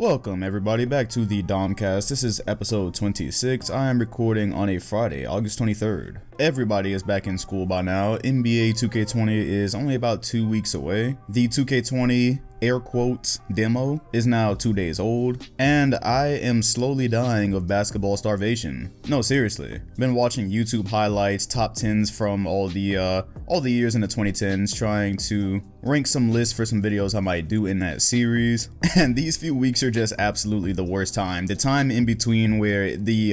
Welcome everybody back to the DomCast. This is episode 26. I am recording on a Friday, August 23rd. Everybody is back in school by now. NBA 2K20 is only about 2 weeks away. The 2K20 air quotes demo is now 2 days old, and I am slowly dying of basketball starvation. No, seriously. Been watching YouTube highlights, top 10s from all the years in the 2010s, trying to rank some lists for some videos I might do in that series. And these few weeks are just absolutely the worst time. The time in between where the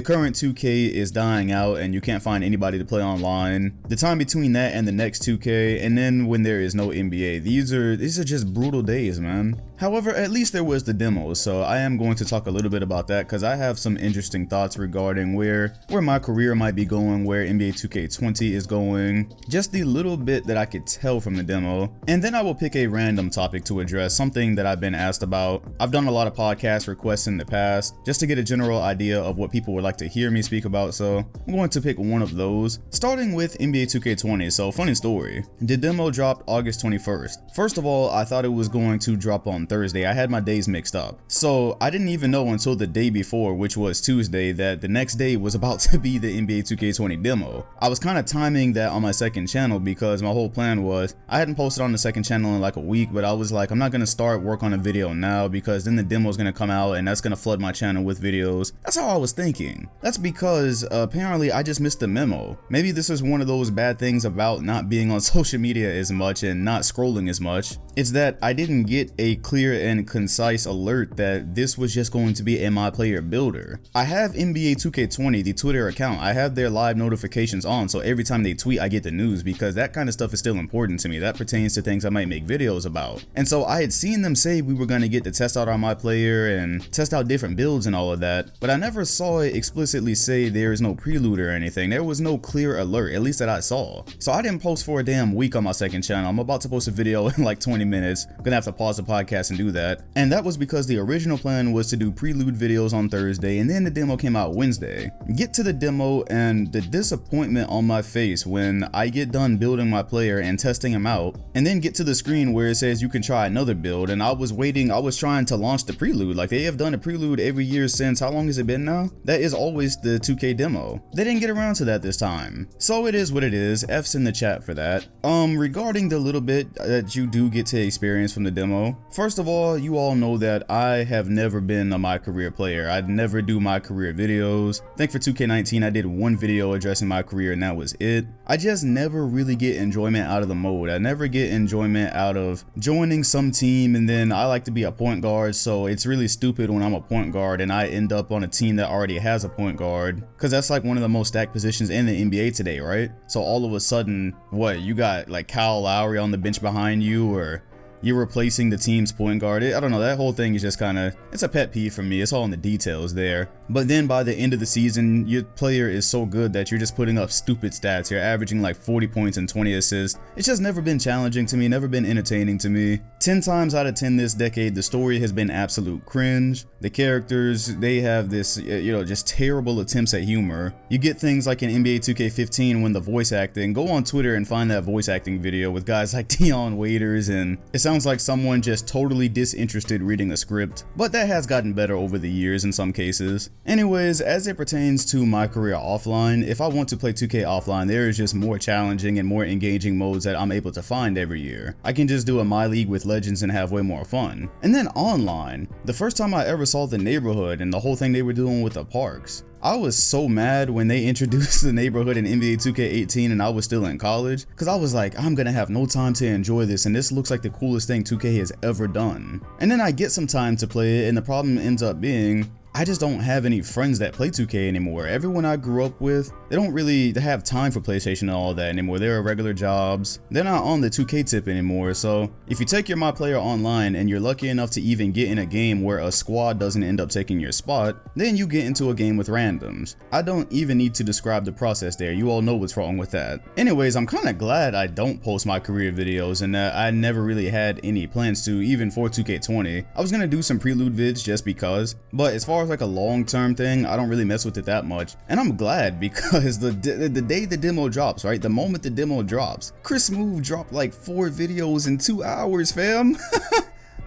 current 2K is dying out and you can't find anybody to play online. The time between that and the next 2K, and then when there is no NBA. These are just brutal days, man. However, at least there was the demo, so I am going to talk a little bit about that because I have some interesting thoughts regarding where my career might be going, where NBA 2K20 is going, just the little bit that I could tell from the demo. And then I will pick a random topic to address, something that I've been asked about. I've done a lot of podcast requests in the past just to get a general idea of what people would like to hear me speak about, so I'm going to pick one of those, starting with NBA 2K20. So funny story, the demo dropped August 21st. First of all, I thought it was going to drop on Thursday. I had my days mixed up, so I didn't even know until the day before, which was Tuesday, that the next day was about to be the NBA 2K20 demo. I was kind of timing that on my second channel because my whole plan was, I hadn't posted on the second channel in like a week, but I was like, I'm not going to start work on a video now because then the demo is going to come out and that's going to flood my channel with videos. That's how I was thinking. That's because apparently I just missed the memo. Maybe this is one of those bad things about not being on social media as much and not scrolling as much. It's that I didn't get a clear and concise alert that this was just going to be a MyPlayer builder. I have NBA 2K20, the Twitter account. I have their live notifications on, so every time they tweet I get the news because that kind of stuff is still important to me. That pertains to things I might make videos about. And so I had seen them say we were going to get to test out our MyPlayer and test out different builds and all of that, but I never saw it explicitly say there is no prelude or anything. There was no clear alert, at least that I saw. So I didn't post for a damn week on my second channel. I'm about to post a video in like 20 minutes. I'm gonna have to pause the podcast and do that. And that was because the original plan was to do prelude videos on Thursday, and then the demo came out Wednesday. Get to the demo and the disappointment on my face when I get done building my player and testing him out, and then get to the screen where it says you can try another build, and I was trying to launch the prelude. Like, they have done a prelude every year since, how long has it been now? That is always the 2K demo. They didn't get around to that this time. So it is what it is. F's in the chat for that. Regarding the little bit that you do get to experience from the demo, first of all, you all know that I have never been a MyCareer player. I'd never do MyCareer videos. I think for 2K19 I did one video addressing MyCareer and that was it. I just never really get enjoyment out of the mode. I never get enjoyment out of joining some team, and then I like to be a point guard, so it's really stupid when I'm a point guard and I end up on a team that already has a point guard, because that's like one of the most stacked positions in the NBA today, right? So all of a sudden, what, you got like Kyle Lowry on the bench behind you, or you're replacing the team's point guard. I don't know, that whole thing is just kind of, it's a pet peeve for me. It's all in the details there. But then by the end of the season, your player is so good that you're just putting up stupid stats. You're averaging like 40 points and 20 assists. It's just never been challenging to me, never been entertaining to me. 10 times out of 10 this decade, the story has been absolute cringe. The characters, they have this, just terrible attempts at humor. You get things like in NBA 2K15 when the voice acting, go on Twitter and find that voice acting video with guys like Dion Waiters, and it sounds like someone just totally disinterested reading a script, but that has gotten better over the years in some cases. Anyways, as it pertains to MyCareer offline, if I want to play 2K offline, there is just more challenging and more engaging modes that I'm able to find every year. I can just do a My League with Legends and have way more fun. And then online, the first time I ever saw the neighborhood and the whole thing they were doing with the parks, I was so mad when they introduced the neighborhood in NBA 2K18 and I was still in college, because I was like, I'm gonna have no time to enjoy this, and this looks like the coolest thing 2K has ever done. And then I get some time to play it, and the problem ends up being, I just don't have any friends that play 2K anymore. Everyone I grew up with, they don't really have time for PlayStation and all that anymore. They're regular jobs. They're not on the 2K tip anymore. So if you take your MyPlayer online and you're lucky enough to even get in a game where a squad doesn't end up taking your spot, then you get into a game with randoms. I don't even need to describe the process there. You all know what's wrong with that. Anyways, I'm kind of glad I don't post MyCareer videos and that I never really had any plans to, even for 2K20. I was gonna do some prelude vids just because, but as far as like a long-term thing, I don't really mess with it that much, and I'm glad because the day the demo drops, right, the moment the demo drops, Chris Move dropped like 4 videos in 2 hours, fam.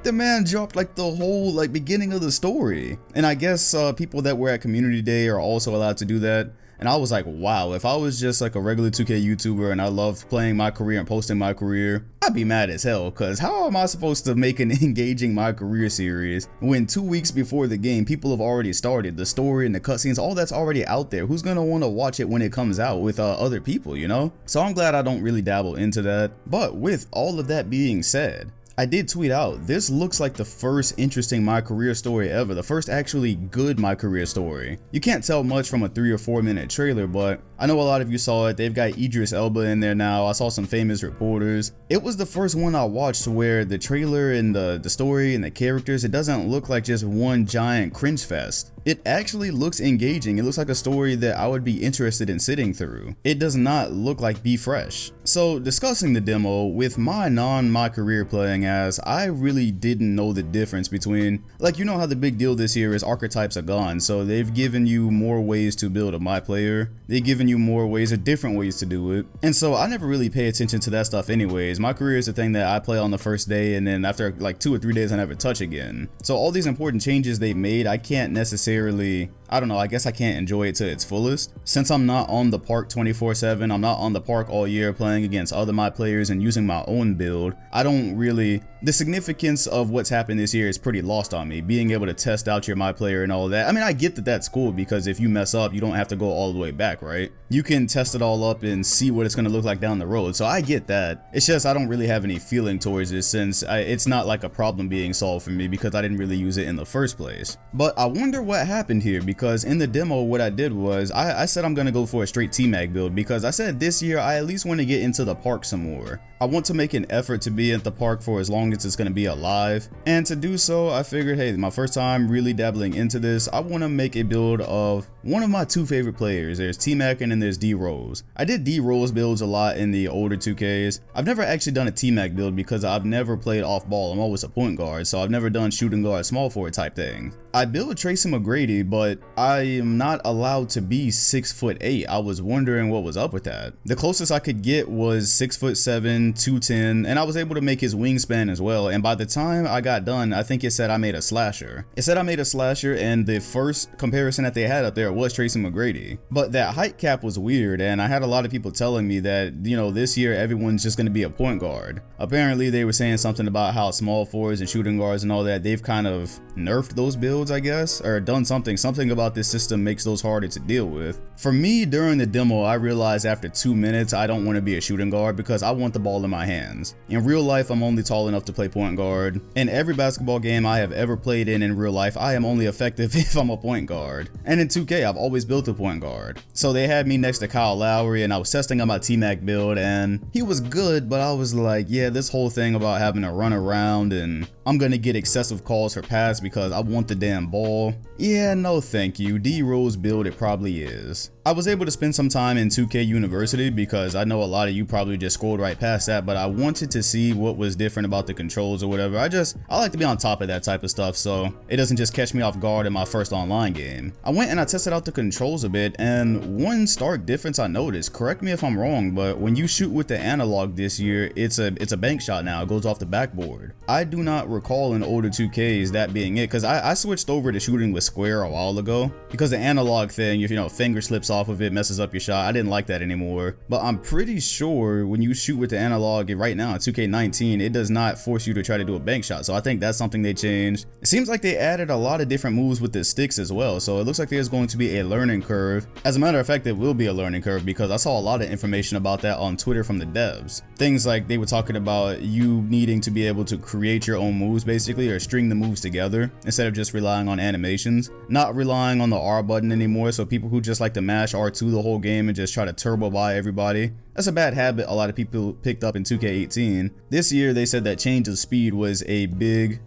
The man dropped like the whole like beginning of the story. And I guess people that were at community day are also allowed to do that. And I was like, wow, if I was just like a regular 2K YouTuber and I loved playing my career and posting my career, I'd be mad as hell, cause how am I supposed to make an engaging my career series when 2 weeks before the game, people have already started, the story and the cutscenes, all that's already out there. Who's gonna wanna watch it when it comes out with other people, you know? So I'm glad I don't really dabble into that. But with all of that being said, I did tweet out, this looks like the first interesting my career story ever, the first actually good my career story. You can't tell much from a 3 or 4 minute trailer, but I know a lot of you saw it. They've got Idris Elba in there now. I saw some famous reporters. It was the first one I watched where the trailer and the story and the characters, it doesn't look like just one giant cringe fest. It actually looks engaging. It looks like a story that I would be interested in sitting through. It does not look like Be Fresh. So discussing the demo, with my my career playing as, I really didn't know the difference between, like, you know how the big deal this year is archetypes are gone, so they've given you more ways to build a my player. They've given you more ways or different ways to do it. And so I never really pay attention to that stuff anyways. My career is the thing that I play on the first day, and then after like 2 or 3 days I never touch again. So all these important changes they've made, I can't necessarily, I don't know, I guess I can't enjoy it to its fullest. Since I'm not on the park 24/7, I'm not on the park all year playing against other my players and using my own build, I don't really, the significance of what's happened this year is pretty lost on me. Being able to test out your my player and all that. I mean, I get that that's cool because if you mess up, you don't have to go all the way back, right? You can test it all up and see what it's going to look like down the road. So I get that. It's just I don't really have any feeling towards it since it's not like a problem being solved for me because I didn't really use it in the first place. But I wonder what happened here, because in the demo what I did was I said I'm going to go for a straight T-Mag build because I said this year I at least want to get into the park some more. I want to make an effort to be at the park for as long as it's going to be alive, and to do so I figured, hey, my first time really dabbling into this, I want to make a build of one of my 2 favorite players. There's T-Mac and then there's D-Rose. I did D-Rose builds a lot in the older 2Ks. I've never actually done a T-Mac build because I've never played off ball. I'm always a point guard, so I've never done shooting guard, small forward type thing. I built Tracy McGrady, but I am not allowed to be 6'8". I was wondering what was up with that. The closest I could get was 6'7", 210, and I was able to make his wingspan as well. And by the time I got done, I think it said I made a slasher. It said I made a slasher, and the first comparison that they had up there was Tracy McGrady. But that height cap was weird, and I had a lot of people telling me that, you know, this year everyone's just going to be a point guard. Apparently they were saying something about how small forwards and shooting guards and all that, they've kind of nerfed those builds, I guess, or done something about this system makes those harder to deal with. For me, during the demo, I realized after 2 minutes I don't want to be a shooting guard because I want the ball in my hands. In real life, I'm only tall enough to play point guard. In every basketball game I have ever played in real life, I am only effective if I'm a point guard. And in 2K, I've always built a point guard. So they had me next to Kyle Lowry, and I was testing on my T-Mac build, and he was good, but I was like, yeah, this whole thing about having to run around and I'm gonna get excessive calls for pass because I want the damn ball. Yeah, no thank you. D-Rose build it probably is. I was able to spend some time in 2K University because I know a lot of you probably just scrolled right past that, but I wanted to see what was different about the controls or whatever. I like to be on top of that type of stuff so it doesn't just catch me off guard in my first online game. I went and I tested out the controls a bit, and one stark difference I noticed, correct me if I'm wrong, but when you shoot with the analog this year, it's a bank shot now. It goes off the backboard. I do not recall in older 2Ks that being it, because I switched over to shooting with square a while ago because the analog thing, if you know, finger slips off of it, messes up your shot. I didn't like that anymore. But I'm pretty sure when you shoot with the analog right now in 2K19, it does not force you to try to do a bank shot. So I think that's something they changed. It seems like they added a lot of different moves with the sticks as well. So it looks like there's going to be a learning curve. As a matter of fact, it will be a learning curve because I saw a lot of information about that on Twitter from the devs. Things like they were talking about you needing to be able to create your own moves basically, or string the moves together instead of just relying on animations. Not relying on the R button anymore, so people who just like to mash R2 the whole game and just try to turbo by everybody. That's a bad habit a lot of people picked up in 2K18. This year they said that change of speed was a big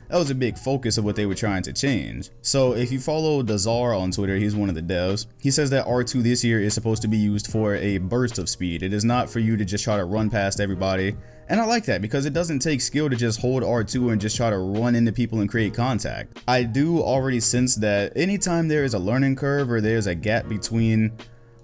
focus of what they were trying to change. So if you follow Dazar on Twitter, he's one of the devs, he says that R2 this year is supposed to be used for a burst of speed. It is not for you to just try to run past everybody. And I like that because it doesn't take skill to just hold R2 and just try to run into people and create contact. I do already sense that anytime there is a learning curve or there's a gap between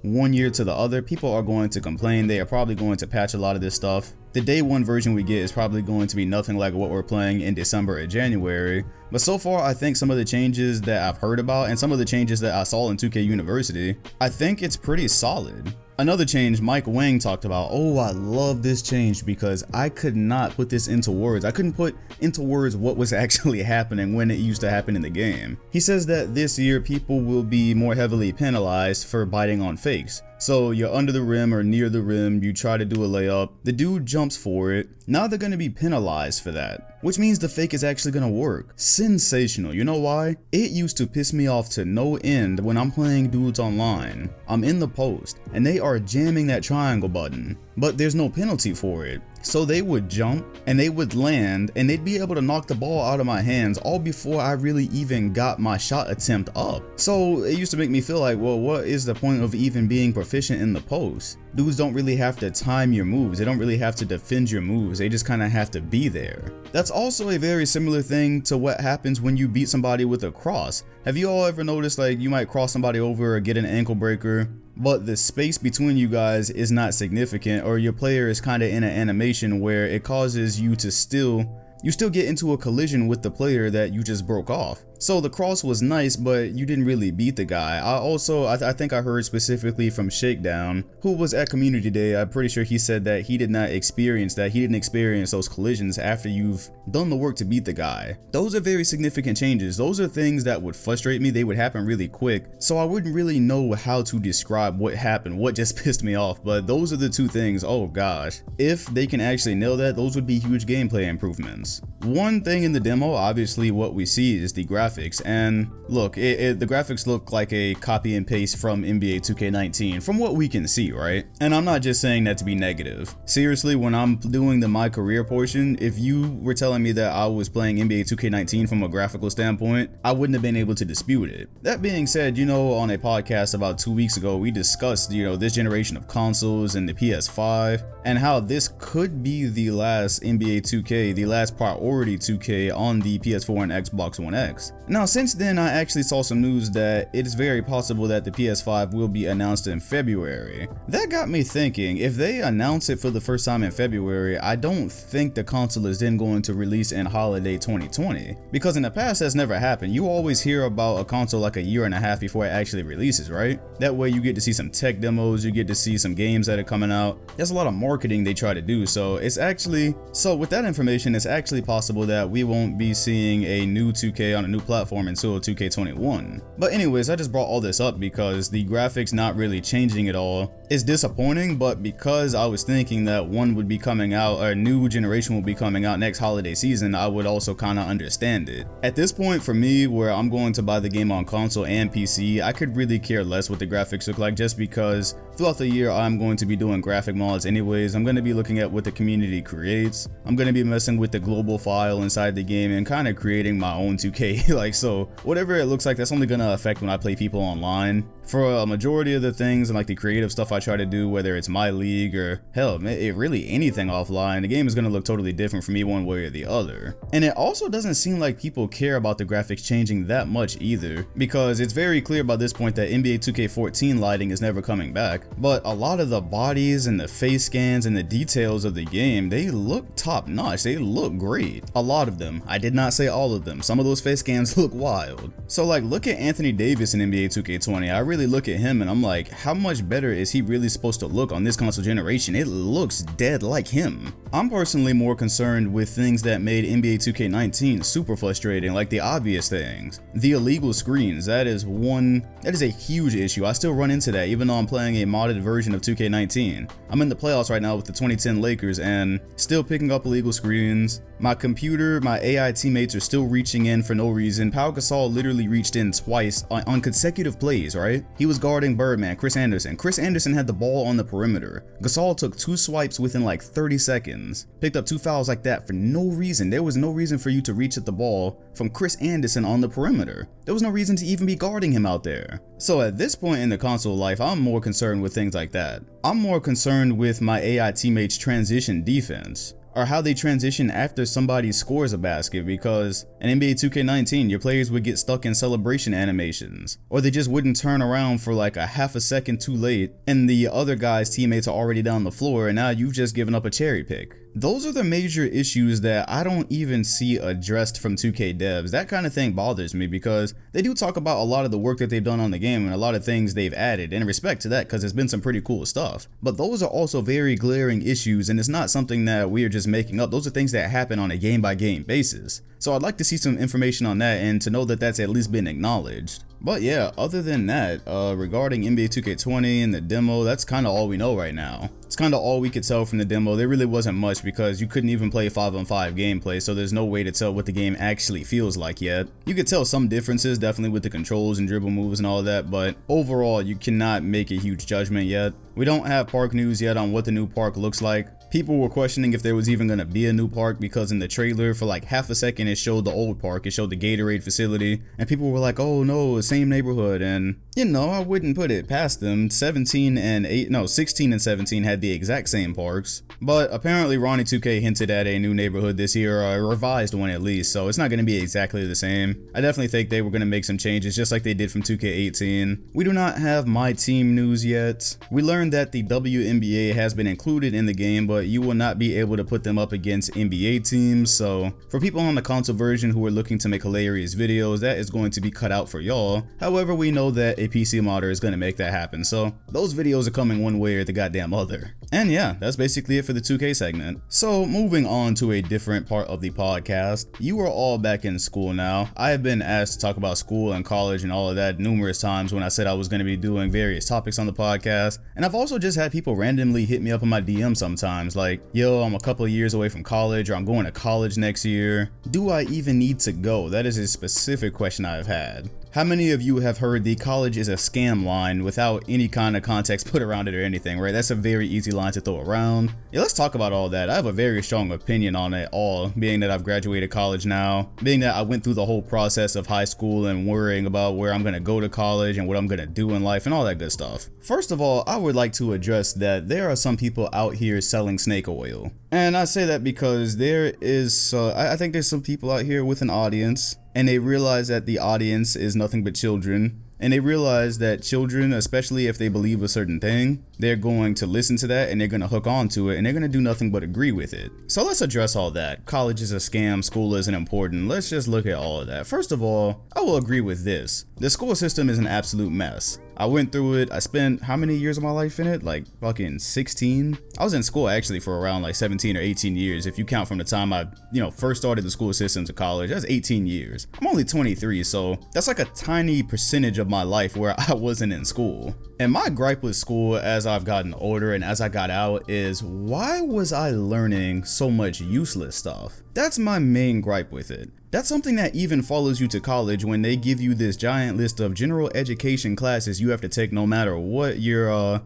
one year to the other, people are going to complain. They are probably going to patch a lot of this stuff. The day one version we get is probably going to be nothing like what we're playing in December or January, but so far I think some of the changes that I've heard about and some of the changes that I saw in 2K University, I think it's pretty solid. Another change Mike Wang talked about, oh, I love this change because I could not put this into words. I couldn't put into words what was actually happening when it used to happen in the game. He says that this year people will be more heavily penalized for biting on fakes. So you're under the rim or near the rim, you try to do a layup, the dude jumps for it, now they're gonna be penalized for that, which means the fake is actually gonna work. Sensational, you know why? It used to piss me off to no end when I'm playing dudes online. I'm in the post, and they are jamming that triangle button, but there's no penalty for it. So they would jump and they would land and they'd be able to knock the ball out of my hands all before I really even got my shot attempt up. So it used to make me feel like, well, what is the point of even being proficient in the post? Dudes don't really have to time your moves. They don't really have to defend your moves. They just kind of have to be there. That's also a very similar thing to what happens when you beat somebody with a cross. Have you all ever noticed, like, you might cross somebody over or get an ankle breaker, but the space between you guys is not significant, or your player is kind of in an animation where it causes you to still get into a collision with the player that you just broke off. So the cross was nice, but you didn't really beat the guy. I think I heard specifically from Shakedown, who was at Community Day. I'm pretty sure he said that he did not experience that. He didn't experience those collisions after you've done the work to beat the guy. Those are very significant changes. Those are things that would frustrate me. They would happen really quick, so I wouldn't really know how to describe what happened, what just pissed me off, but those are the two things. Oh gosh. If they can actually nail that, those would be huge gameplay improvements. One thing in the demo, obviously what we see is the graphics, and look, the graphics look like a copy and paste from NBA 2K19 from what we can see, right? And I'm not just saying that to be negative. Seriously, when I'm doing the My Career portion, if you were telling me that I was playing NBA 2K19 from a graphical standpoint, I wouldn't have been able to dispute it. That being said, on a podcast about 2 weeks ago, we discussed, this generation of consoles and the PS5, and how this could be the last NBA 2K, the last priority 2K on the PS4 and Xbox One X. Now, since then, I actually saw some news that it is very possible that the PS5 will be announced in February. That got me thinking, if they announce it for the first time in February, I don't think the console is then going to release in holiday 2020. Because in the past, that's never happened. You always hear about a console like a year and a half before it actually releases, right? That way you get to see some tech demos, you get to see some games that are coming out. There's a lot of marketing they try to do, so with that information, it's actually possible that we won't be seeing a new 2K on a new platform until 2K21. But anyways, I just brought all this up because the graphics not really changing at all is disappointing, but because I was thinking that one would be coming out, or a new generation will be coming out next holiday season, I would also kind of understand it. At this point for me, where I'm going to buy the game on console and PC, I could really care less what the graphics look like, just because throughout the year I'm going to be doing graphic mods anyways. I'm going to be looking at what the community creates. I'm going to be messing with the global file inside the game and kind of creating my own 2K. So whatever it looks like, that's only going to affect when I play people online. For a majority of the things and like the creative stuff I try to do, whether it's my league or hell, really anything offline, the game is going to look totally different for me one way or the other. And it also doesn't seem like people care about the graphics changing that much either, because it's very clear by this point that NBA 2K14 lighting is never coming back. But a lot of the bodies and the face scans and the details of the game, they look top notch. They look great. A lot of them. I did not say all of them. Some of those face scans look wild. So like, look at Anthony Davis in NBA 2K20. I really look at him and I'm like, how much better is he really supposed to look on this console generation? It looks dead like him. I'm personally more concerned with things that made NBA 2K19 super frustrating, like the obvious things. The illegal screens, that is a huge issue. I still run into that even though I'm playing a modded version of 2K19. I'm in the playoffs right now with the 2010 Lakers and still picking up illegal screens. My computer, my AI teammates are still reaching in for no reason. Pau Gasol literally reached in twice on consecutive plays, right? He was guarding Birdman, Chris Anderson. Chris Anderson had the ball on the perimeter. Gasol took 2 swipes within like 30 seconds. Picked up 2 fouls like that for no reason. There was no reason for you to reach at the ball from Chris Anderson on the perimeter. There was no reason to even be guarding him out there. So at this point in the console life, I'm more concerned with things like that. I'm more concerned with my AI teammates' transition defense. or how they transition after somebody scores a basket, because in NBA 2K19 your players would get stuck in celebration animations, or they just wouldn't turn around for like a half a second too late and the other guy's teammates are already down the floor and now you've just given up a cherry pick. Those are the major issues that I don't even see addressed from 2K devs. That kind of thing bothers me because they do talk about a lot of the work that they've done on the game and a lot of things they've added, in respect to that, because it's been some pretty cool stuff. But those are also very glaring issues, and it's not something that we are just making up. Those are things that happen on a game-by-game basis. So I'd like to see some information on that and to know that that's at least been acknowledged. But yeah, other than that, regarding NBA 2K20 and the demo, that's kind of all we know right now. It's kind of all we could tell from the demo. There really wasn't much because you couldn't even play 5-on-5 gameplay, so there's no way to tell what the game actually feels like yet. You could tell some differences, definitely with the controls and dribble moves and all that, but overall you cannot make a huge judgment yet. We don't have park news yet on what the new park looks like. People were questioning if there was even going to be a new park because in the trailer for like half a second it showed the old park, it showed the Gatorade facility, and people were like, oh no, same neighborhood. And you know, I wouldn't put it past them. 16 and 17 had the exact same parks, but apparently Ronnie 2K hinted at a new neighborhood this year, or a revised one at least, so it's not going to be exactly the same. I definitely think they were going to make some changes just like they did from 2K18. We do not have my team news yet. We learned that the WNBA has been included in the game, but you will not be able to put them up against NBA teams, so for people on the console version who are looking to make hilarious videos, that is going to be cut out for y'all. However, we know that a PC modder is going to make that happen, so those videos are coming one way or the goddamn other. And yeah, that's basically it for the 2K segment. So moving on to a different part of the podcast, you are all back in school now. I have been asked to talk about school and college and all of that numerous times when I said I was going to be doing various topics on the podcast, and I've also just had people randomly hit me up on my DM sometimes like, yo, I'm a couple of years away from college, or I'm going to college next year. Do I even need to go? That is a specific question I've had. How many of you have heard the college is a scam line without any kind of context put around it or anything, right? That's a very easy line to throw around. Yeah, let's talk about all that. I have a very strong opinion on it all, being that I've graduated college now, being that I went through the whole process of high school and worrying about where I'm going to go to college and what I'm going to do in life and all that good stuff. First of all, I would like to address that there are some people out here selling snake oil. And I say that because there is, I think there's some people out here with an audience, and they realize that the audience is nothing but children, and they realize that children, especially if they believe a certain thing, they're going to listen to that and they're going to hook on to it and they're going to do nothing but agree with it. So let's address all that. College is a scam, school isn't important. Let's just look at all of that. First of all, I will agree with this. The school system is an absolute mess. I went through it. I spent how many years of my life in it? Like fucking 16? I was in school actually for around like 17 or 18 years. If you count from the time I, first started the school system to college, that's 18 years. I'm only 23, so that's like a tiny percentage of my life where I wasn't in school. And my gripe with school as I've gotten older and as I got out is, why was I learning so much useless stuff? That's my main gripe with it. That's something that even follows you to college when they give you this giant list of general education classes you have to take no matter what your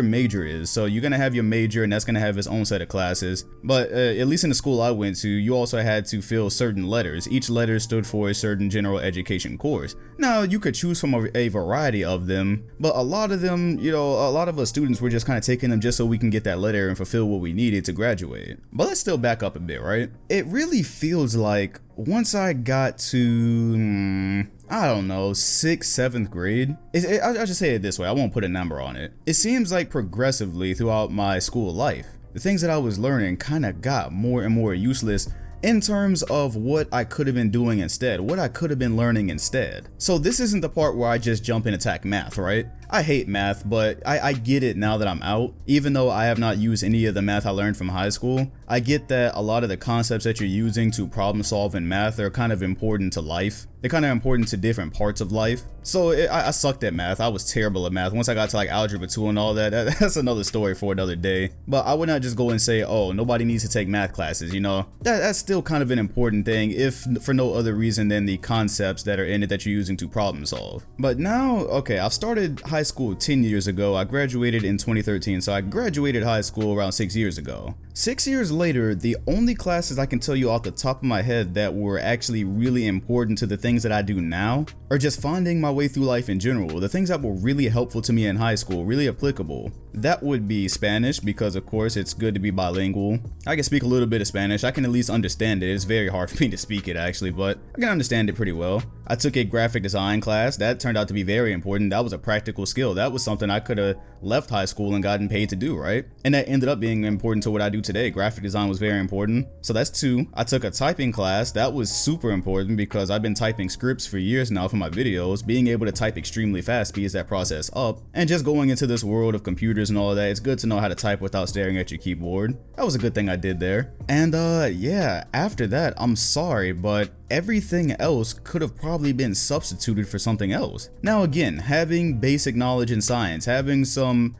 major is. So you're gonna have your major and that's gonna have its own set of classes. But at least in the school I went to, you also had to fill certain letters. Each letter stood for a certain general education course. Now you could choose from a variety of them, but a lot of them, a lot of us students were just kind of taking them just so we can get that letter and fulfill what we needed to graduate. But let's still back up a bit, right? It really feels like once I got to, I don't know, 6th, 7th grade, I'll just say it this way, I won't put a number on it. It seems like progressively throughout my school life, the things that I was learning kind of got more and more useless in terms of what I could have been doing instead, what I could have been learning instead. So this isn't the part where I just jump and attack math, right? I hate math, but I get it now that I'm out. Even though I have not used any of the math I learned from high school, I get that a lot of the concepts that you're using to problem solve in math are kind of important to life. They're kind of important to different parts of life. So I sucked at math. I was terrible at math. Once I got to like algebra 2 and all that, that's another story for another day. But I would not just go and say, oh, nobody needs to take math classes, That's still kind of an important thing, if for no other reason than the concepts that are in it that you're using to problem solve. But now, okay, I've started high school 10 years ago. I graduated in 2013, so I graduated high school around 6 years ago. 6 years later, the only classes I can tell you off the top of my head that were actually really important to the things that I do now are just finding my way through life in general, the things that were really helpful to me in high school, really applicable. That would be Spanish, because of course it's good to be bilingual. I can speak a little bit of Spanish, I can at least understand it. It's very hard for me to speak it actually, but I can understand it pretty well. I took a graphic design class, that turned out to be very important. That was a practical skill, that was something I could have left high school and gotten paid to do, right? And that ended up being important to what I do today. Graphic design was very important, so that's 2. I took a typing class, that was super important because I've been typing scripts for years now for my videos. Being able to type extremely fast speeds that process up, and just going into this world of computers and all that, it's good to know how to type without staring at your keyboard. That was a good thing I did there. And yeah, after that, I'm sorry, but everything else could have probably been substituted for something else. Now again, having basic knowledge in science, having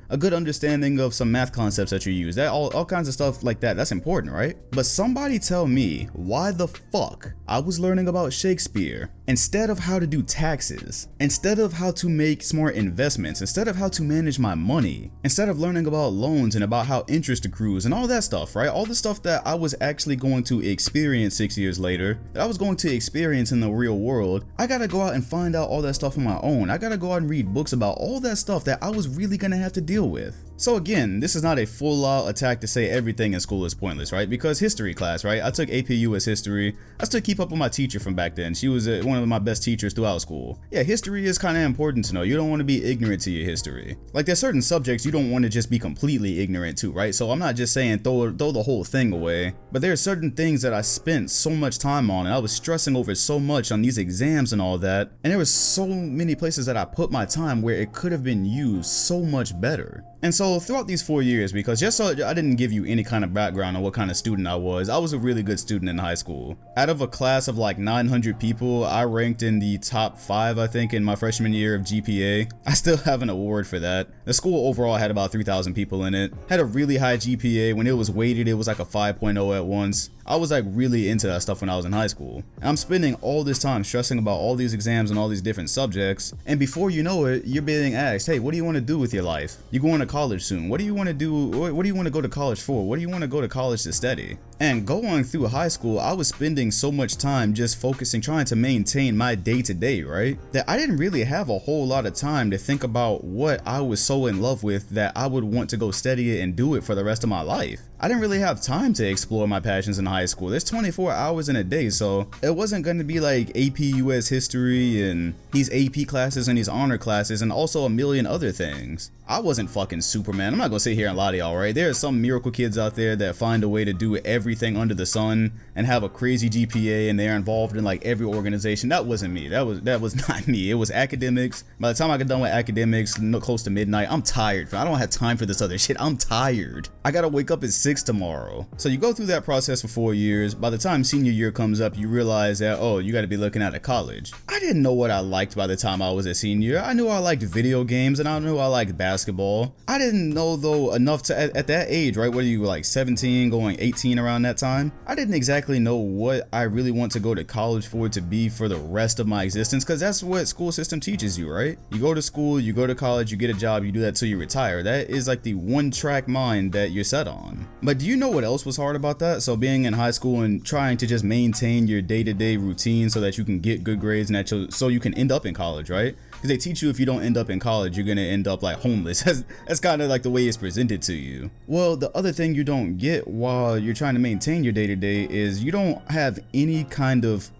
a good understanding of some math concepts that you use, that all kinds of stuff like that, that's important, right? But somebody tell me why the fuck I was learning about Shakespeare instead of how to do taxes, instead of how to make smart investments, instead of how to manage my money, instead of learning about loans and about how interest accrues and all that stuff, right? All the stuff that I was actually going to experience 6 years later, that I was going to experience in the real world. I gotta go out and find out all that stuff on my own. I gotta go out and read books about all that stuff that I was really gonna have to deal with. So again, this is not a full-out attack to say everything in school is pointless, right? Because history class, right? I took AP US history. I still keep up with my teacher from back then. She was one of my best teachers throughout school. Yeah, history is kind of important to know. You don't want to be ignorant to your history. Like, there's certain subjects you don't want to just be completely ignorant to, right? So I'm not just saying throw the whole thing away, but there are certain things that I spent so much time on, and I was stressing over so much on these exams and all that, and there was so many places that I put my time where it could have been used so much better. And so throughout these 4 years, because just so I didn't give you any kind of background on what kind of student I was a really good student in high school. Out of a class of like 900 people, I ranked in the top 5, I think, in my freshman year of GPA. I still have an award for that. The school overall had about 3,000 people in it. Had a really high GPA. When it was weighted, it was like a 5.0 at once. I was like really into that stuff when I was in high school. And I'm spending all this time stressing about all these exams and all these different subjects, and before you know it, you're being asked, hey, what do you want to do with your life? You're going to college soon. What do you want to do? What do you want to go to college for? What do you want to go to college to study? And going through high school, I was spending so much time just focusing, trying to maintain my day-to-day, right? That I didn't really have a whole lot of time to think about what I was so in love with that I would want to go study it and do it for the rest of my life. I didn't really have time to explore my passions in high school. There's 24 hours in a day, so it wasn't going to be like AP US history and these AP classes and these honor classes and also a million other things. I wasn't fucking Superman. I'm not gonna sit here and lie to y'all, right? There are some miracle kids out there that find a way to do everything under the sun and have a crazy GPA, and they're involved in like every organization. That wasn't me. That was not me. It was academics. By the time I got done with academics, close to midnight, I'm tired. I don't have time for this other shit. I'm tired. I gotta wake up at 6 tomorrow. So you go through that process for 4 years. By the time senior year comes up, you realize that, oh, you gotta be looking at a college. I didn't know what I liked by the time I was a senior. I knew I liked video games and I knew I liked basketball. I didn't know though enough to, at that age, right? What are you, like 17 going 18 around that time? I didn't exactly know what I really want to go to college for to be for the rest of my existence, because that's what school system teaches you, right? You go to school, you go to college, you get a job, you do that till you retire. That is like the one track mind that you're set on. But do you know what else was hard about that? So being in high school and trying to just maintain your day-to-day routine so that you can get good grades and that so you can end up in college, right? Because they teach you if you don't end up in college, you're gonna end up like homeless. That's kind of like the way it's presented to you. Well, the other thing you don't get while you're trying to maintain your day-to-day is you don't have any kind of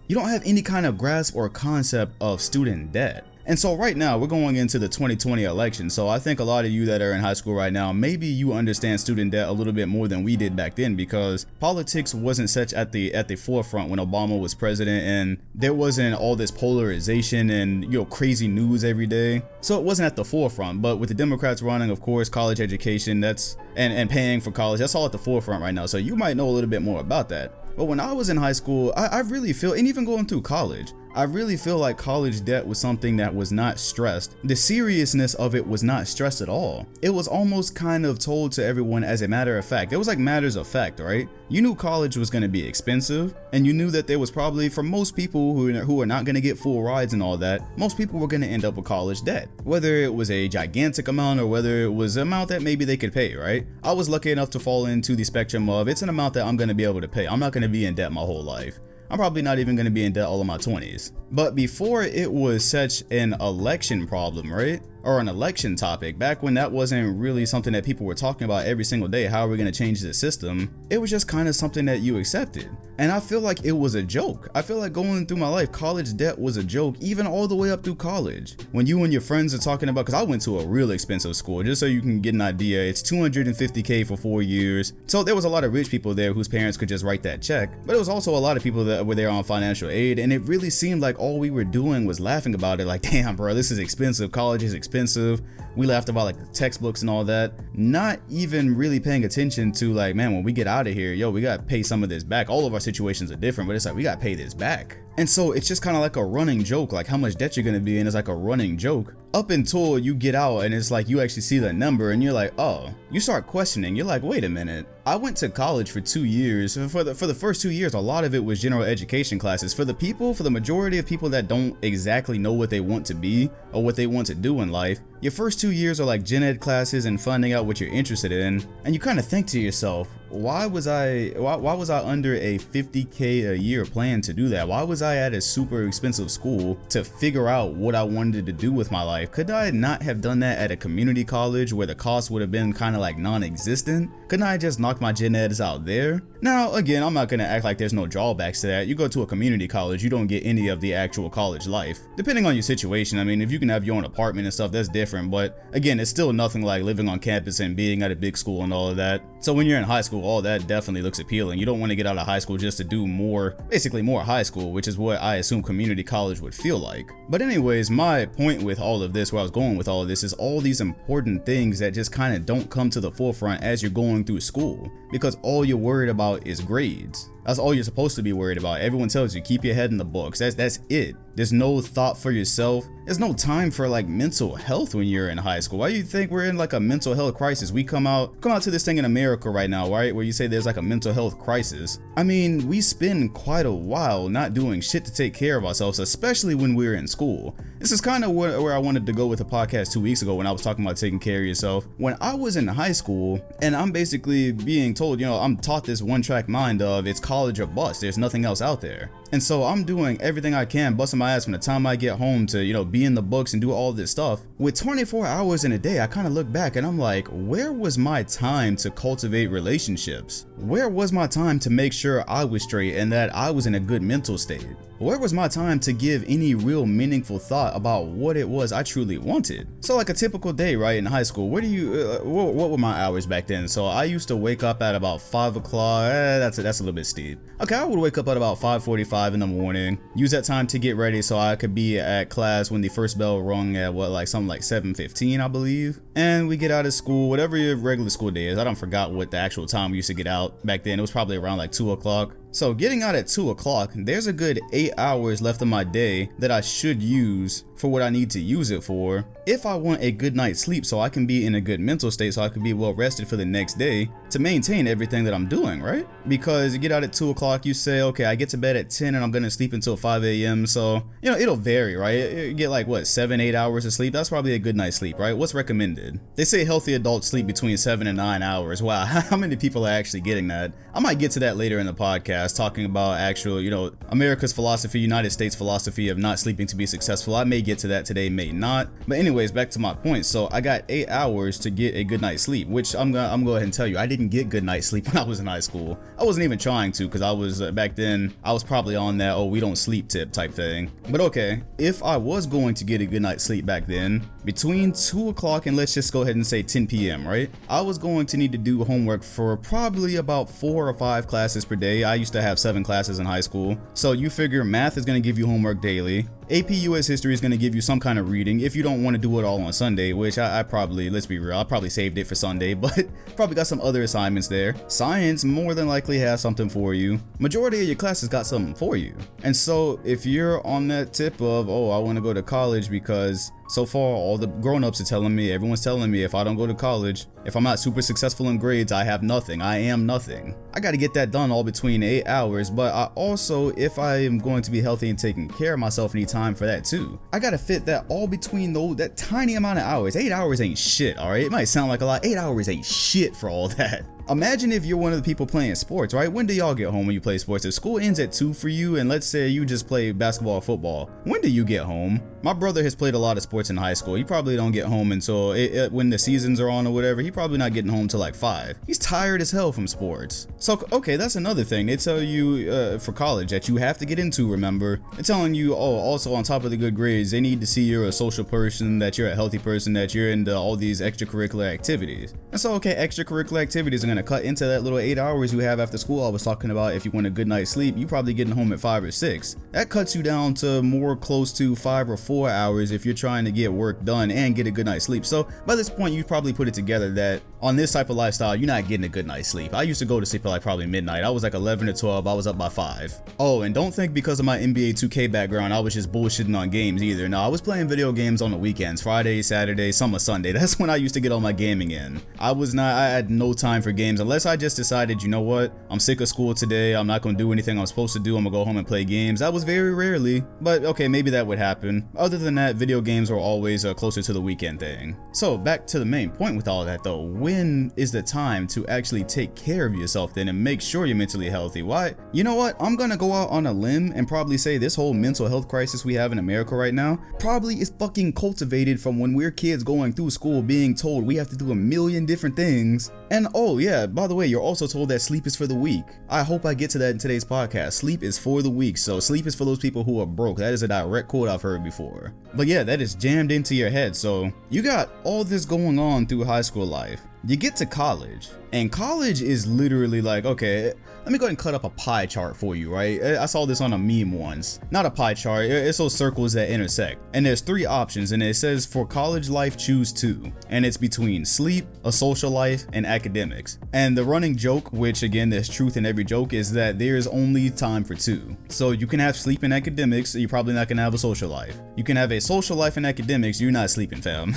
grasp or concept of student debt. And so right now we're going into the 2020 election. So I think a lot of you that are in high school right now, maybe you understand student debt a little bit more than we did back then, because politics wasn't such at the forefront when Obama was president, and there wasn't all this polarization and, you know, crazy news every day. So it wasn't at the forefront. But with the Democrats running, of course, college education, and paying for college, that's all at the forefront right now. So you might know a little bit more about that. But when I was in high school, I really feel, and even going through college, I really feel like college debt was something that was not stressed. The seriousness of it was not stressed at all. It was almost kind of told to everyone as a matter of fact. It was like matters of fact, right? You knew college was going to be expensive, and you knew that there was probably, for most people who are not going to get full rides and all that, most people were going to end up with college debt. Whether it was a gigantic amount or whether it was an amount that maybe they could pay, right? I was lucky enough to fall into the spectrum of it's an amount that I'm going to be able to pay. I'm not going to be in debt my whole life. I'm probably not even going to be in debt all of my 20s. But before it was such an election problem, right? Or an election topic, back when that wasn't really something that people were talking about every single day, how are we going to change the system? It was just kind of something that you accepted. And I feel like it was a joke. I feel like going through my life, college debt was a joke, even all the way up through college. When you and your friends are talking about, because I went to a real expensive school, just so you can get an idea, it's $250K for 4 years. So there was a lot of rich people there whose parents could just write that check. But it was also a lot of people that were there on financial aid, and it really seemed like all we were doing was laughing about it, like, damn bro, this is expensive, college is expensive. We laughed about like the textbooks and all that, not even really paying attention to like, man, when we get out of here, yo, we gotta pay some of this back. All of our situations are different, but it's like we gotta pay this back. And so it's just kind of like a running joke, like how much debt you're gonna be in is like a running joke up until you get out and it's like you actually see the number and you're like, oh, you start questioning. You're like, wait a minute, I went to college for 2 years. For the first 2 years, a lot of it was general education classes. For the majority of people that don't exactly know what they want to be or what they want to do in life, your first 2 years are like gen ed classes and finding out what you're interested in. And you kind of think to yourself, why was I under a $50K a year plan to do that? Why was I at a super expensive school to figure out what I wanted to do with my life? Could I not have done that at a community college where the cost would have been kind of like non-existent? Couldn't I just knock my gen eds out there? Now, again, I'm not going to act like there's no drawbacks to that. You go to a community college, you don't get any of the actual college life. Depending on your situation, I mean, if you can have your own apartment and stuff, that's different. But again, it's still nothing like living on campus and being at a big school and all of that. So when you're in high school, all that definitely looks appealing. You don't want to get out of high school just to do more, basically more high school, which is what I assume community college would feel like. But anyways, my point with all of this, where I was going with all of this, is all these important things that just kind of don't come to the forefront as you're going through school, because all you're worried about is grades. That's all you're supposed to be worried about. Everyone tells you keep your head in the books. That's it. There's no thought for yourself. There's no time for like mental health when you're in high school. Why do you think we're in like a mental health crisis? We come out to this thing in America right now, right? Where you say there's like a mental health crisis. I mean, we spend quite a while not doing shit to take care of ourselves, especially when we're in school. This is kind of where I wanted to go with the podcast 2 weeks ago when I was talking about taking care of yourself. When I was in high school and I'm basically being told, I'm taught this one-track mind of it's college or bust. There's nothing else out there. And so I'm doing everything I can, busting my ass from the time I get home to, be in the books and do all this stuff. With 24 hours in a day, I kind of look back and I'm like, where was my time to cultivate relationships? Where was my time to make sure I was straight and that I was in a good mental state? Where was my time to give any real meaningful thought about what it was I truly wanted? So like a typical day, right, in high school, what were my hours back then? So I used to wake up at about 5 o'clock. That's a little bit steep. Okay, I would wake up at about 5:45 in the morning, use that time to get ready so I could be at class when the first bell rung at something like 7:15, I believe. And we get out of school, whatever your regular school day is. I don't forgot what the actual time we used to get out back then. It was probably around like 2 o'clock. So getting out at 2 o'clock, there's a good 8 hours left of my day that I should use for what I need to use it for if I want a good night's sleep, so I can be in a good mental state, so I can be well rested for the next day to maintain everything that I'm doing, right? Because you get out at 2 o'clock, you say, okay, I get to bed at 10 and I'm gonna sleep until 5 a.m. So, it'll vary, right? You get like 7-8 hours of sleep. That's probably a good night's sleep, right? What's recommended? They say healthy adults sleep between 7 and 9 hours. Wow, how many people are actually getting that? I might get to that later in the podcast, talking about actual, America's philosophy, United States philosophy of not sleeping to be successful. I may get to that today, may not. But anyways, back to my point. So I got 8 hours to get a good night's sleep, which I'm gonna go ahead and tell you, I didn't get good night's sleep when I was in high school. I wasn't even trying to, because I was back then, I was probably on that, oh, we don't sleep tip type thing. But okay, if I was going to get a good night's sleep back then, between 2 o'clock and let's just go ahead and say 10 p.m., right? I was going to need to do homework for probably about 4 or 5 classes per day. I used to have 7 classes in high school. So you figure math is going to give you homework daily. AP US History is going to give you some kind of reading if you don't want to do it all on Sunday, which I probably, let's be real, I probably saved it for Sunday, but probably got some other assignments there. Science more than likely has something for you. Majority of your classes got something for you. And so if you're on that tip of, oh, I want to go to college because so far all the grown-ups are telling me, everyone's telling me if I don't go to college, if I'm not super successful in grades, I have nothing. I am nothing. I got to get that done all between 8 hours, but I also, if I am going to be healthy and taking care of myself, need time for that too. I got to fit that all between that tiny amount of hours. 8 hours ain't shit, all right? It might sound like a lot. 8 hours ain't shit for all that. Imagine if you're one of the people playing sports, right? When do y'all get home when you play sports? If school ends at 2 for you, and let's say you just play basketball or football, when do you get home? My brother has played a lot of sports in high school. He probably don't get home until when the seasons are on or whatever. He probably not getting home till like 5. He's tired as hell from sports. So, okay, that's another thing. They tell you for college that you have to get into, remember. They're telling you, oh, also on top of the good grades, they need to see you're a social person, that you're a healthy person, that you're into all these extracurricular activities. And so, okay, extracurricular activities are going to cut into that little 8 hours you have after school. I was talking about if you want a good night's sleep, you probably getting home at 5 or 6. That cuts you down to more close to 5 or 4 hours if you're trying to get work done and get a good night's sleep. So by this point, you probably put it together that on this type of lifestyle, you're not getting a good night's sleep. I used to go to sleep at like probably midnight. I was like 11 or 12. I was up by 5. Oh, and don't think because of my NBA 2K background, I was just bullshitting on games either. No, I was playing video games on the weekends, Friday, Saturday, some of Sunday. That's when I used to get all my gaming in. I had no time for games unless I just decided, you know what, I'm sick of school today. I'm not going to do anything I'm supposed to do. I'm going to go home and play games. That was very rarely, but okay, maybe that would happen. Other than that, video games were always closer to the weekend thing. So back to the main point with all that though, when is the time to actually take care of yourself then and make sure you're mentally healthy? Why? You know what? I'm gonna go out on a limb and probably say this whole mental health crisis we have in America right now probably is fucking cultivated from when we're kids going through school being told we have to do a million different things. And oh yeah, by the way, you're also told that sleep is for the weak. I hope I get to that in today's podcast. Sleep is for the weak. So sleep is for those people who are broke. That is a direct quote I've heard before. But yeah, that is jammed into your head. So you got all this going on through high school life. You get to college, and college is literally like, okay, let me go ahead and cut up a pie chart for you, right? I saw this on a meme once. Not a pie chart, it's those circles that intersect. And there's 3 options, and it says for college life, choose 2. And it's between sleep, a social life, and academics. And the running joke, which again, there's truth in every joke, is that there's only time for 2. So you can have sleep and academics, you're probably not gonna have a social life. You can have a social life and academics, you're not sleeping, fam.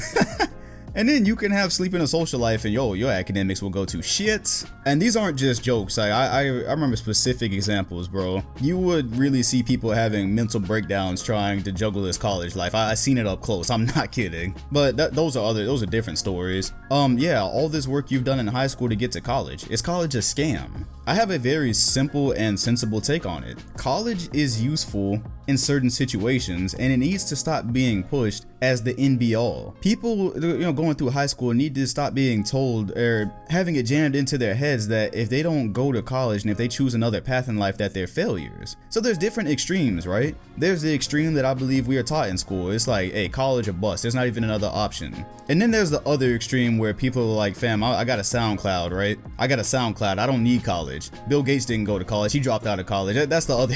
And then you can have sleep in a social life and your academics will go to shit. And these aren't just jokes. Like I remember specific examples, bro. You would really see people having mental breakdowns trying to juggle this college life. I seen it up close. I'm not kidding. But those are different stories. Yeah, all this work you've done in high school to get to college. Is college a scam? I have a very simple and sensible take on it. College is useful in certain situations and it needs to stop being pushed as the end be all. People, going through high school need to stop being told or having it jammed into their heads that if they don't go to college and if they choose another path in life that they're failures. So there's different extremes, right? There's the extreme that I believe we are taught in school. It's like, hey, college or bust. There's not even another option. And then there's the other extreme where people are like, fam, I got a SoundCloud, right? I got a SoundCloud. I don't need college. Bill Gates didn't go to college. He dropped out of college. That's the other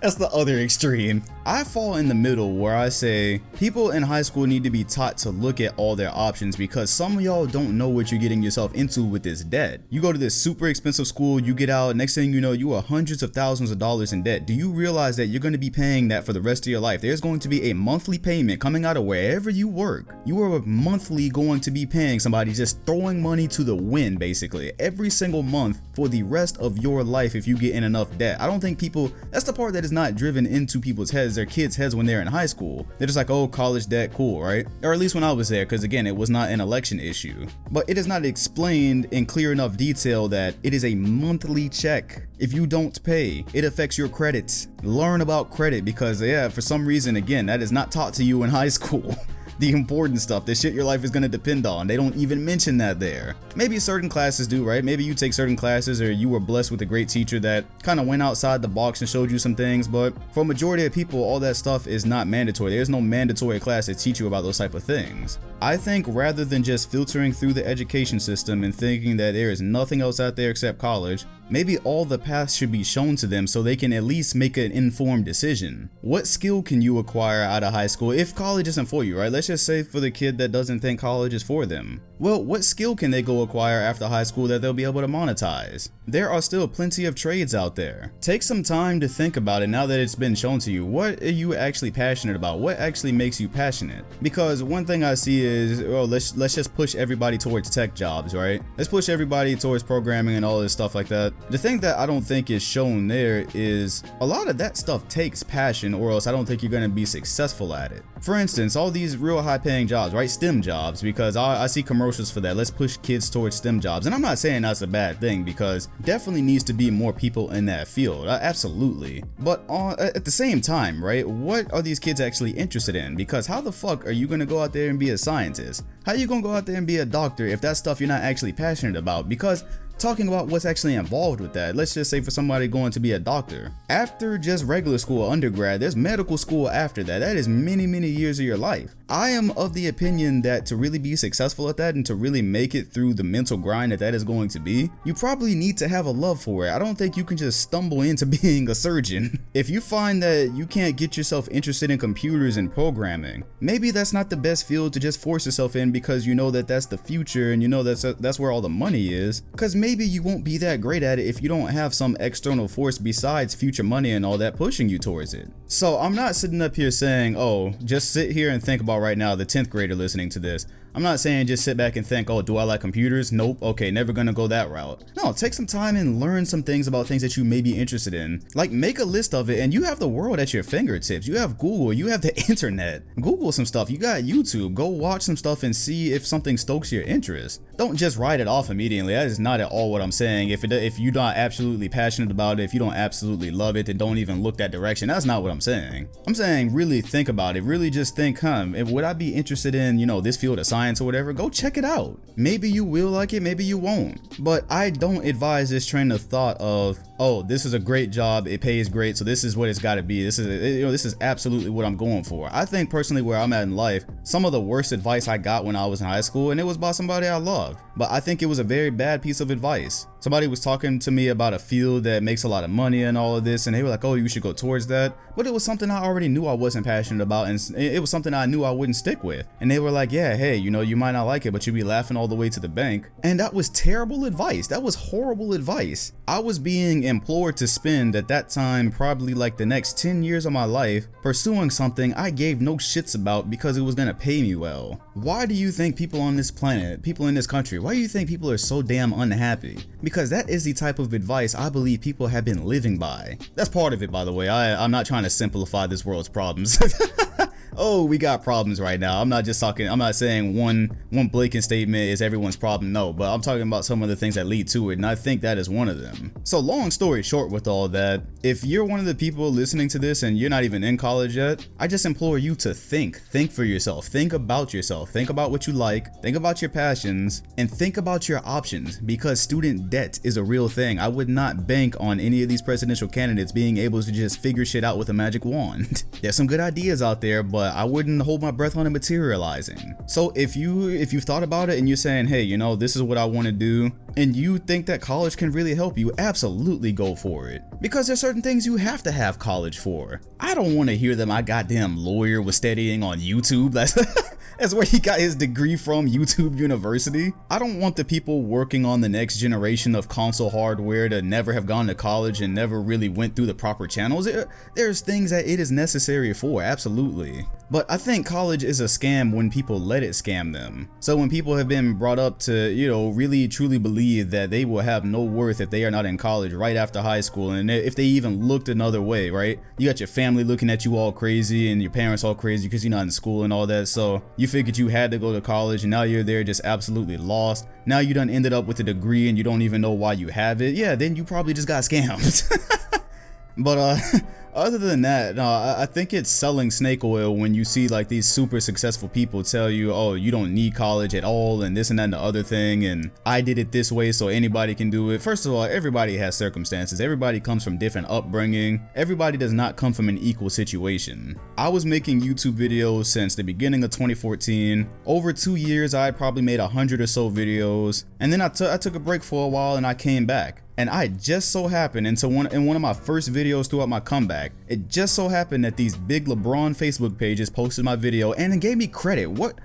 That's the other extreme. I fall in the middle where I say people in high school need to be taught to look at all their options because some of y'all don't know what you're getting yourself into with this debt. You go to this super expensive school, you get out, next thing you know, you are hundreds of thousands of dollars in debt. Do you realize that you're going to be paying that for the rest of your life? There's going to be a monthly payment coming out of wherever you work. You are monthly going to be paying somebody, just throwing money to the wind basically every single month for the rest of your life if you get in enough debt. I don't think people, that's the part that is not driven into people's heads, their kids' heads when they're in high school. They're just like, oh, college debt, cool, right? Or at least when I was there, because again, it was not an election issue. But it is not explained in clear enough detail that it is a monthly check. If you don't pay, it affects your credits. Learn about credit because, yeah, for some reason, again, that is not taught to you in high school. The important stuff, the shit your life is going to depend on. They don't even mention that there. Maybe certain classes do, right? Maybe you take certain classes or you were blessed with a great teacher that kind of went outside the box and showed you some things, but for a majority of people, all that stuff is not mandatory. There's no mandatory class that teach you about those type of things. I think rather than just filtering through the education system and thinking that there is nothing else out there except college, Maybe all the paths should be shown to them so they can at least make an informed decision. What skill can you acquire out of high school if college isn't for you, right? Let's just say for the kid that doesn't think college is for them. Well, what skill can they go acquire after high school that they'll be able to monetize? There are still plenty of trades out there. Take some time to think about it now that it's been shown to you. What are you actually passionate about? What actually makes you passionate? Because one thing I see is, well, let's just push everybody towards tech jobs, right? Let's push everybody towards programming and all this stuff like that. The thing that I don't think is shown there is a lot of that stuff takes passion, or else I don't think you're going to be successful at it. For instance, all these real high paying jobs, right? STEM jobs, because I see commercials for that. Let's push kids towards STEM jobs. And I'm not saying that's a bad thing, because definitely needs to be more people in that field. Absolutely. But at the same time, right? What are these kids actually interested in? Because how the fuck are you going to go out there and be a scientist? How are you going to go out there and be a doctor if that's stuff you're not actually passionate about? Because talking about what's actually involved with that, let's just say for somebody going to be a doctor, after just regular school, undergrad, there's medical school after that. That is many years of your life. I am of the opinion that to really be successful at that and to really make it through the mental grind that is going to be, you probably need to have a love for it. I don't think you can just stumble into being a surgeon. If you find that you can't get yourself interested in computers and programming, maybe that's not the best field to just force yourself in because you know that that's the future and you know that's where all the money is. Because maybe you won't be that great at it if you don't have some external force besides future money and all that pushing you towards it. So I'm not sitting up here saying, oh, just sit here and think about right now the 10th grader listening to this. I'm not saying just sit back and think, oh, do I like computers? Nope. Okay, never gonna go that route. No, take some time and learn some things about things that you may be interested in. Like, make a list of it, and you have the world at your fingertips. You have Google, you have the internet. Google some stuff. You got YouTube. Go watch some stuff and see if something stokes your interest. Don't just write it off immediately. That is not at all what I'm saying. If you're not absolutely passionate about it, if you don't absolutely love it, then don't even look that direction. That's not what I'm saying. I'm saying really think about it. Really just think, would I be interested in, this field of science or whatever? Go check it out. Maybe you will like it, maybe you won't. But I don't advise this train of thought of, oh, this is a great job, it pays great, so this is what it's got to be. This is absolutely what I'm going for. I think personally where I'm at in life, some of the worst advice I got when I was in high school, and it was by somebody I loved, but I think it was a very bad piece of advice. Somebody was talking to me about a field that makes a lot of money and all of this, and they were like, oh, you should go towards that. But it was something I already knew I wasn't passionate about, and it was something I knew I wouldn't stick with. And they were like, yeah, hey, you might not like it, but you'll be laughing all the way to the bank. And that was terrible advice. That was horrible advice. I was being implored to spend at that time probably like the next 10 years of my life pursuing something I gave no shits about because it was gonna pay me well. Why do you think people on this planet, people in this country, why do you think people are so damn unhappy? Because that is the type of advice I believe people have been living by. That's part of it, by the way. I'm not trying to simplify this world's problems. Oh, we got problems right now. I'm not saying one blatant statement is everyone's problem. No, but I'm talking about some of the things that lead to it, and I think that is one of them. So long story short with all that, if you're one of the people listening to this and you're not even in college yet, I just implore you to think for yourself, think about yourself, think about what you like, think about your passions, and think about your options, because student debt is a real thing. I would not bank on any of these presidential candidates being able to just figure shit out with a magic wand. There's some good ideas out there, but I wouldn't hold my breath on it materializing. So if you've thought about it and you're saying, hey, this is what I want to do, and you think that college can really help you, absolutely go for it. Because there's certain things you have to have college for. I don't want to hear that my goddamn lawyer was studying on YouTube. That's where he got his degree from, YouTube University. I don't want the people working on the next generation of console hardware to never have gone to college and never really went through the proper channels. There's things that it is necessary for, absolutely. But I think college is a scam when people let it scam them. So when people have been brought up to, really truly believe that they will have no worth if they are not in college right after high school, and if they even looked another way, right? You got your family looking at you all crazy and your parents all crazy because you're not in school and all that, so you figured you had to go to college and now you're there just absolutely lost. Now you done ended up with a degree and you don't even know why you have it. Yeah, then you probably just got scammed. But Other than that, no, I think it's selling snake oil when you see like these super successful people tell you, oh, you don't need college at all and this and that and the other thing, and I did it this way so anybody can do it. First of all, everybody has circumstances. Everybody comes from different upbringing. Everybody does not come from an equal situation. I was making YouTube videos since the beginning of 2014. Over 2 years, I probably made 100 or so videos, and then I took a break for a while and I came back. And I just so happened in one of my first videos throughout my comeback, it just so happened that these big LeBron Facebook pages posted my video and it gave me credit. What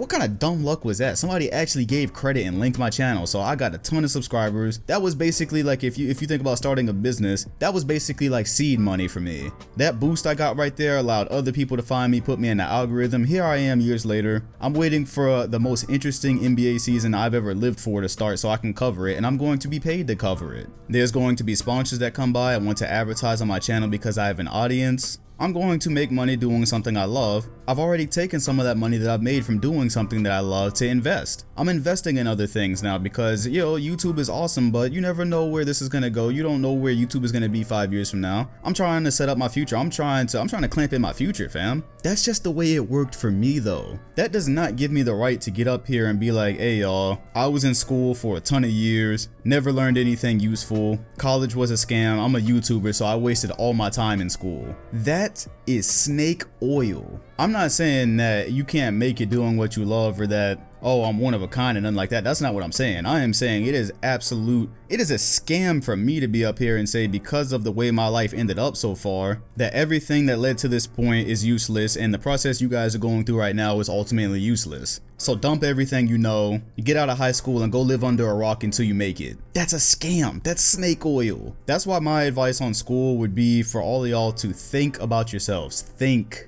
kind of dumb luck was that? Somebody actually gave credit and linked my channel, so I got a ton of subscribers. That was basically like, if you think about starting a business, that was basically like seed money for me. That boost I got right there allowed other people to find me, put me in the algorithm. Here I am years later. I'm waiting for the most interesting NBA season I've ever lived for to start so I can cover it, and I'm going to be paid to cover it. There's going to be sponsors that come by and want to advertise on my channel because I have an audience. I'm going to make money doing something I love. I've already taken some of that money that I've made from doing something that I love to invest. I'm investing in other things now because, YouTube is awesome, but you never know where this is gonna go. You don't know where YouTube is gonna be 5 years from now. I'm trying to set up my future. I'm trying to clamp in my future, fam. That's just the way it worked for me though. That does not give me the right to get up here and be like, hey y'all, I was in school for a ton of years, never learned anything useful. College was a scam. I'm a YouTuber, so I wasted all my time in school. That is snake oil. I'm not saying that you can't make it doing what you love or that, oh, I'm one of a kind and nothing like that. That's not what I'm saying. I am saying it is a scam for me to be up here and say, because of the way my life ended up so far, that everything that led to this point is useless and the process you guys are going through right now is ultimately useless. So dump everything you know, get out of high school and go live under a rock until you make it. That's a scam. That's snake oil. That's why my advice on school would be for all of y'all to think about yourselves. Think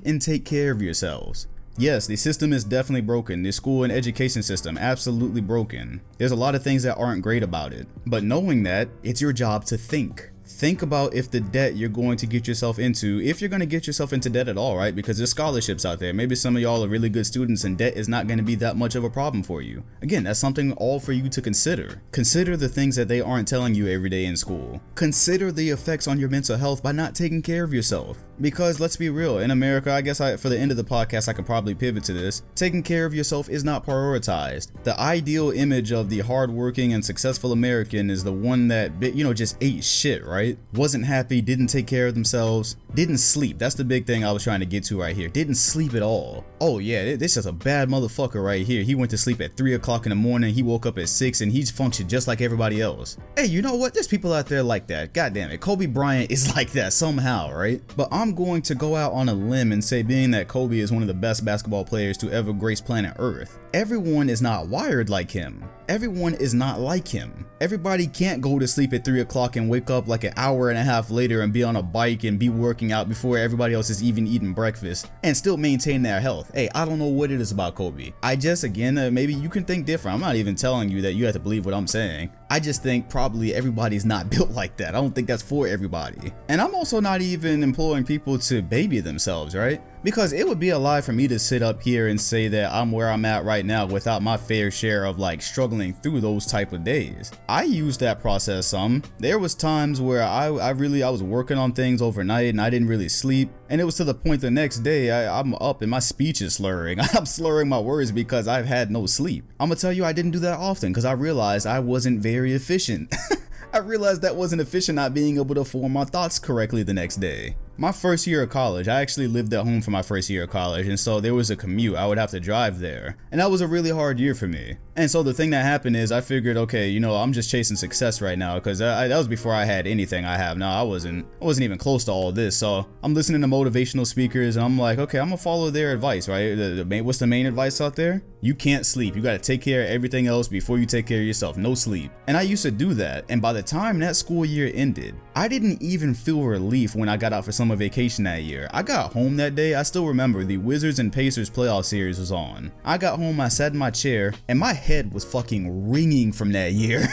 and take care of yourselves. Yes, the system is definitely broken. The school and education system, absolutely broken. There's a lot of things that aren't great about it. But knowing that, it's your job to think. Think about if the debt you're going to get yourself into, if you're going to get yourself into debt at all, right? Because there's scholarships out there. Maybe some of y'all are really good students and debt is not going to be that much of a problem for you. Again, that's something all for you to consider. Consider the things that they aren't telling you every day in school. Consider the effects on your mental health by not taking care of yourself. Because let's be real, in America, I guess for the end of the podcast, I could probably pivot to this. Taking care of yourself is not prioritized. The ideal image of the hardworking and successful American is the one that, just ate shit, right? Wasn't happy, didn't take care of themselves, didn't sleep. That's the big thing I was trying to get to right here. Didn't sleep at all. Oh yeah, this is a bad motherfucker right here. He went to sleep at 3 o'clock in the morning, he woke up at 6 and he's functioned just like everybody else. Hey, you know what? There's people out there like that. God damn it. Kobe Bryant is like that somehow, right? But I'm going to go out on a limb and say, being that Kobe is one of the best basketball players to ever grace planet Earth, everyone is not wired like him. Everyone is not like him. Everybody can't go to sleep at 3 o'clock and wake up like an hour and a half later and be on a bike and be working out before everybody else is even eating breakfast and still maintain their health. Hey, I don't know what it is about Kobe. Maybe you can think different. I'm not even telling you that you have to believe what I'm saying. I just think probably everybody's not built like that. I don't think that's for everybody. And I'm also not even imploring people to baby themselves, right? Because it would be a lie for me to sit up here and say that I'm where I'm at right now without my fair share of like struggling through those type of days. I used that process some. There was times where I was working on things overnight and I didn't really sleep. And it was to the point the next day I'm up and my speech is slurring. I'm slurring my words because I've had no sleep. I'm gonna tell you I didn't do that often because I realized I wasn't very efficient. I realized that wasn't efficient not being able to form my thoughts correctly the next day. My first year of college, I actually lived at home for my first year of college, and so there was a commute. I would have to drive there, and that was a really hard year for me. And so the thing that happened is I figured, okay, I'm just chasing success right now, because that was before I had anything I have now. I wasn't even close to all of this. So I'm listening to motivational speakers, and I'm like, okay, I'm gonna follow their advice, right? What's the main advice out there? You can't sleep. You got to take care of everything else before you take care of yourself. No sleep. And I used to do that, and by the time that school year ended, I didn't even feel relief when I got out for summer vacation that year. I got home that day. I still remember the Wizards and Pacers playoff series was on. I got home, I sat in my chair, and my head was fucking ringing from that year.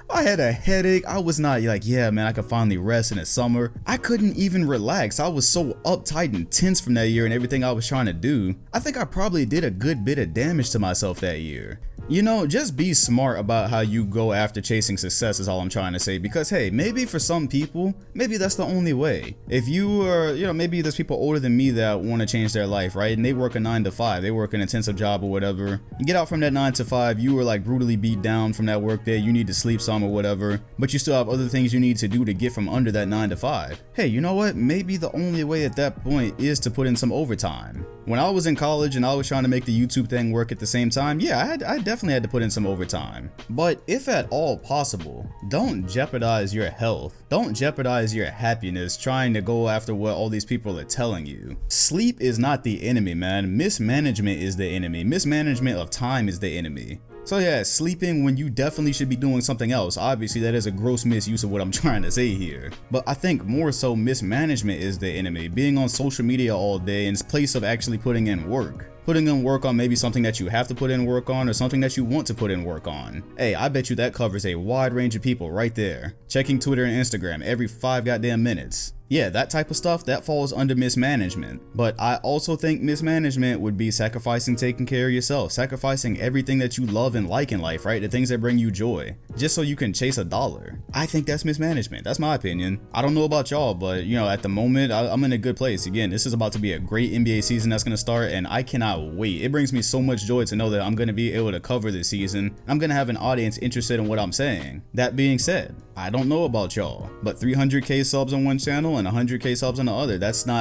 I had a headache. I was not like, yeah, man, I could finally rest in the summer. I couldn't even relax. I was so uptight and tense from that year and everything I was trying to do. I think I probably did a good bit of damage to myself that year. You know, just be smart about how you go after chasing success is all I'm trying to say, because hey, maybe for some people, maybe that's the only way. If you are, maybe there's people older than me that want to change their life, right? And they work a 9 to 5, they work an intensive job or whatever. You get out from that 9 to 5, you were like brutally beat down from that work day, you need to sleep some or whatever, but you still have other things you need to do to get from under that 9 to 5. Hey, you know what? Maybe the only way at that point is to put in some overtime. When I was in college and I was trying to make the YouTube thing work at the same time, yeah, I definitely had to put in some overtime. But if at all possible, don't jeopardize your health. Don't jeopardize your happiness trying to go after what all these people are telling you. Sleep is not the enemy, man. Mismanagement is the enemy. Mismanagement of time is the enemy. So yeah, sleeping when you definitely should be doing something else. Obviously that is a gross misuse of what I'm trying to say here. But I think more so mismanagement is the enemy. Being on social media all day in place of actually putting in work. Putting in work on maybe something that you have to put in work on or something that you want to put in work on. Hey, I bet you that covers a wide range of people right there. Checking Twitter and Instagram every 5 goddamn minutes. Yeah, that type of stuff, that falls under mismanagement. But I also think mismanagement would be sacrificing taking care of yourself, sacrificing everything that you love and like in life, right? The things that bring you joy, just so you can chase a dollar. I think that's mismanagement. That's my opinion. I don't know about y'all, but at the moment, I'm in a good place. Again, this is about to be a great NBA season that's going to start, and I cannot wait. It brings me so much joy to know that I'm going to be able to cover this season. I'm going to have an audience interested in what I'm saying. That being said, I don't know about y'all, but 300k subs on one channel and 100k subs on the other,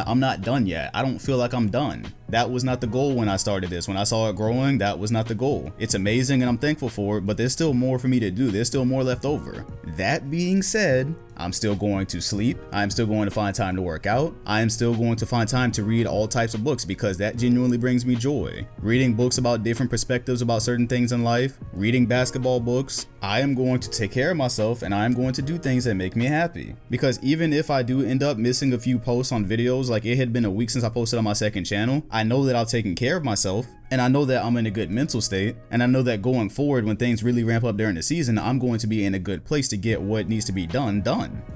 I'm not done yet. I don't feel like I'm done. That was not the goal when I started this. When I saw it growing, that was not the goal. It's amazing and I'm thankful for it, but there's still more for me to do. There's still more left over. That being said, I'm still going to sleep. I'm still going to find time to work out. I am still going to find time to read all types of books because that genuinely brings me joy. Reading books about different perspectives about certain things in life, reading basketball books. I am going to take care of myself and I am going to do things that make me happy. Because even if I do end up missing a few posts on videos, like it had been a week since I posted on my second channel, I know that I've taken care of myself. And I know that I'm in a good mental state, and I know that going forward when things really ramp up during the season, I'm going to be in a good place to get what needs to be done.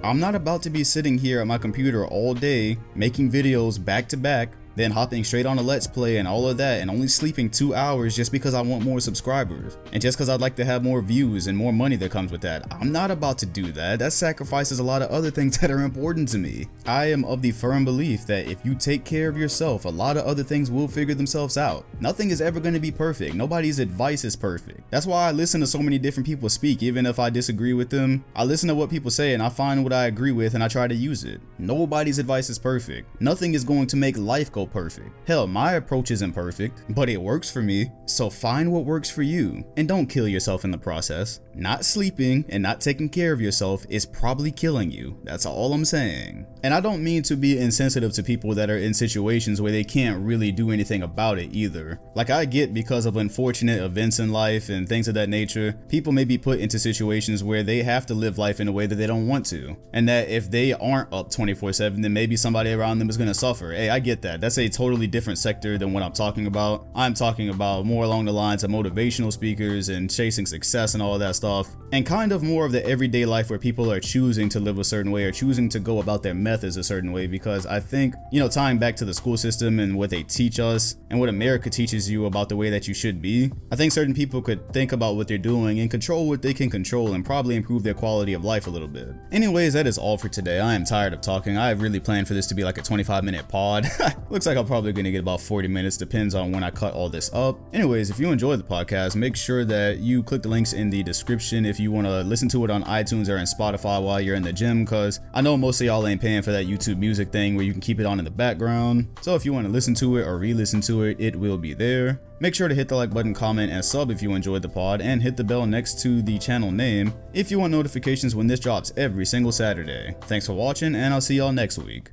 I'm not about to be sitting here at my computer all day making videos back to back, then hopping straight on a let's play and all of that and only sleeping 2 hours just because I want more subscribers and just because I'd like to have more views and more money that comes with that. I'm not about to do that. That sacrifices a lot of other things that are important to me. I am of the firm belief that if you take care of yourself, a lot of other things will figure themselves out. Nothing is ever going to be perfect. Nobody's advice is perfect. That's why I listen to so many different people speak. Even if I disagree with them, I listen to what people say and I find what I agree with and I try to use it. Nobody's advice is perfect. Nothing is going to make life go perfect. Hell, my approach isn't perfect, but it works for me. So find what works for you and don't kill yourself in the process. Not sleeping and not taking care of yourself is probably killing you. That's all I'm saying. And I don't mean to be insensitive to people that are in situations where they can't really do anything about it either. Like I get because of unfortunate events in life and things of that nature, people may be put into situations where they have to live life in a way that they don't want to. And that if they aren't up 24/7, then maybe somebody around them is going to suffer. Hey, I get that. That's a totally different sector than what I'm talking about. I'm talking about more along the lines of motivational speakers and chasing success and all of that stuff. And kind of more of the everyday life where people are choosing to live a certain way or choosing to go about their methods a certain way, because I think, tying back to the school system and what they teach us and what America teaches you about the way that you should be, I think certain people could think about what they're doing and control what they can control and probably improve their quality of life a little bit. Anyways, that is all for today. I am tired of talking. I really planned for this to be like a 25-minute pod. Looks like I'm probably going to get about 40 minutes, depends on when I cut all this up. Anyways, if you enjoyed the podcast, make sure that you click the links in the description if you want to listen to it on iTunes or in Spotify while you're in the gym, because I know most of y'all ain't paying for that YouTube music thing where you can keep it on in the background. So if you want to listen to it or re-listen to it, it will be there. Make sure to hit the like button, comment, and sub if you enjoyed the pod, and hit the bell next to the channel name if you want notifications when this drops every single Saturday. Thanks for watching, and I'll see y'all next week.